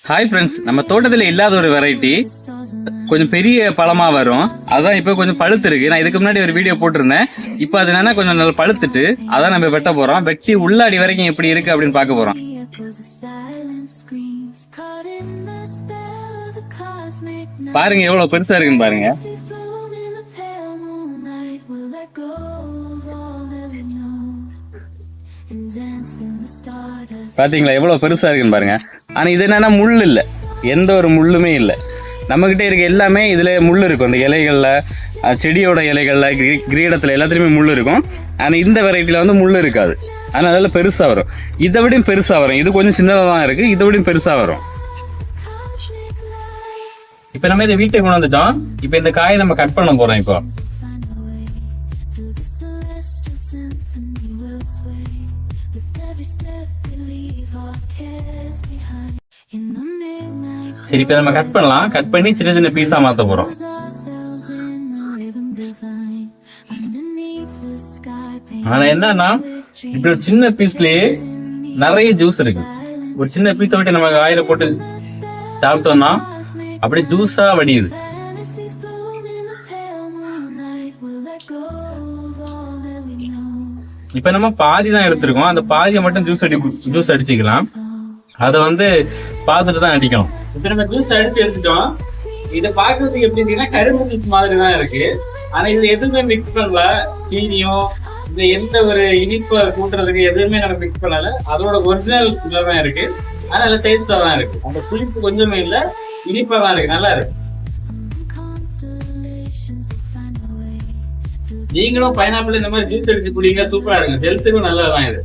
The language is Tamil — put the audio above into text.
ஹாய் ஃப்ரெண்ட்ஸ், நம்ம தோட்டத்தில் இல்லாத ஒரு வெரைட்டி கொஞ்சம் பெரிய பழமாக வரும். அதான் இப்போ கொஞ்சம் பழுத்து இருக்கு. நான் இதுக்கு முன்னாடி ஒரு வீடியோ போட்டிருந்தேன். இப்போ அது என்னன்னா கொஞ்சம் நல்லா பழுத்துட்டு அதான் நம்ம வெட்ட போகிறோம். வெட்டி உள்ளாடி வரைக்கும் எப்படி இருக்கு அப்படின்னு பார்க்க போகிறோம். பாருங்க எவ்வளோ பெருசாக இருக்குன்னு பாருங்க. பாத்தீங்களா எவ்வளவு பெருசா இருக்குன்னு பாருங்க. ஆனா இது என்னன்னா முள் இல்ல, எந்த ஒரு முள்ளுமே இல்ல. நம்ம கிட்ட இருக்க எல்லாமே இதுல முள் இருக்கும். அந்த இலைகள்ல, செடியோட இலைகள்ல, கிரீடத்துல எல்லாத்துலயுமே முள் இருக்கும். ஆனா இந்த வெரைட்டில வந்து முள் இருக்காது. அதனால பெருசா வரும். இதை விட பெருசா வரும். இது கொஞ்சம் சின்னதா தான் இருக்கு, இதை விட பெருசா வரும். இப்ப நம்ம இதை வீட்டுக்கு கொண்டு வந்துட்டோம். இப்ப இந்த காயை நம்ம கட் பண்ண போறோம். இப்போ சரி, இப்ப நம்ம கட் பண்ணலாம். கட் பண்ணி சின்ன சின்ன பீஸா மாத்த போறோம். ஆனா என்னன்னா இப்படி ஒரு சின்ன பீஸ்லயே நிறைய ஜூஸ் இருக்கு. ஒரு சின்ன பீஸை விட்டு நம்ம ஆயில போட்டு சாப்பிட்டோம்னா அப்படியே ஜூஸா வடியுது. இப்ப நம்ம பாதி தான் எடுத்திருக்கோம். அந்த பாதியை மட்டும் ஜூஸ் அடிச்சுக்கலாம். அதை வந்து பார்த்துட்டு தான் அடிக்கணும். இப்ப நம்ம ஜூஸ் அடிச்சு எடுத்துட்டோம். இதை பாக்குறதுக்கு எப்படின்னா கரும்பு ஜூஸ் மாதிரி தான் இருக்கு. ஆனா இதுல எதுவுமே மிக்ஸ் பண்ணல. சீனியும் இந்த எந்த ஒரு இனிப்பை கூட்டுறதுக்கு எதுவுமே நம்ம மிக்ஸ் பண்ணல. அதோட ஒரிஜினல் சுகர் தான் இருக்கு. அதனால டேஸ்டா தான் இருக்கு. அந்த புளிப்பு கொஞ்சமே இல்ல, இனிப்பா தான் இருக்கு. நல்லா இருக்கு. நீங்களும் பைனாப்பிள் இந்த மாதிரி ஜூஸ் அடிச்சு குடிங்க, சூப்பரா இருக்கு. ஹெல்த்துக்கும் நல்லதான் இது.